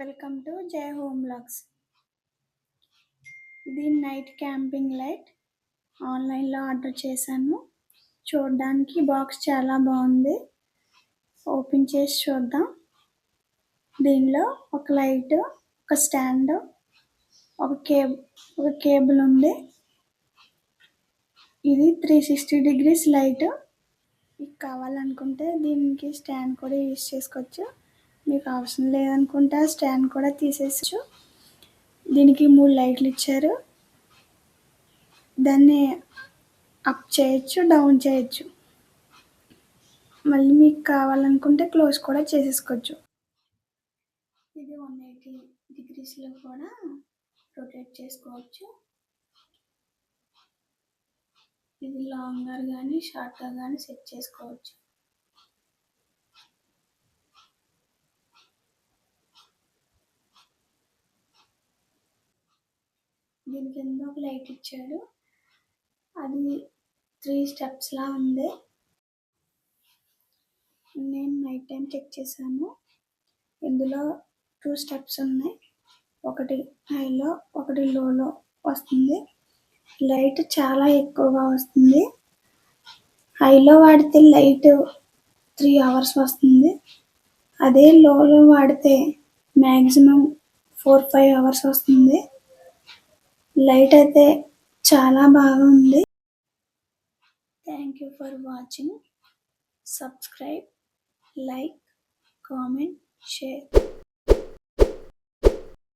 Welcome to జై home blogs. ఇది night camping light ఆన్లైన్లో ఆర్డర్ చేశాను. చూడడానికి బాక్స్ చాలా బాగుంది. ఓపెన్ చేసి చూద్దాం. దీనిలో ఒక లైట్, ఒక స్టాండ్, ఒక కేబుల్ ఉంది. ఇది 360 డిగ్రీస్ లైట్. మీకు కావాలనుకుంటే దీనికి స్టాండ్ కూడా యూజ్ చేసుకోవచ్చు. మీకు అవసరం లేదనుకుంటే స్టాండ్ కూడా తీసేయచ్చు. దీనికి 3 లైట్లు ఇచ్చారు. దాన్ని అప్ చేయొచ్చు, డౌన్ చేయొచ్చు. మళ్ళీ మీకు కావాలనుకుంటే క్లోజ్ కూడా చేసేసుకోవచ్చు. ఇది 180 డిగ్రీస్లో కూడా రొటేట్ చేసుకోవచ్చు. ఇది లాంగ్గా కానీ షార్ట్గా కానీ సెట్ చేసుకోవచ్చు. దీని కింద ఒక లైట్ ఇచ్చాడు. అది 3 స్టెప్స్లా ఉంది. నేను నైట్ టైం చెక్ చేశాను. ఇందులో 2 స్టెప్స్ ఉన్నాయి. ఒకటి హైలో, ఒకటి లోలో వస్తుంది. లైట్ చాలా ఎక్కువగా వస్తుంది. హైలో వాడితే లైట్ 3 అవర్స్ వస్తుంది. అదే లోలో వాడితే మ్యాక్సిమం 4-5 అవర్స్ వస్తుంది. లైట్ అయితే చాలా బాగుంది. Thank you for watching. Subscribe, like, comment, share.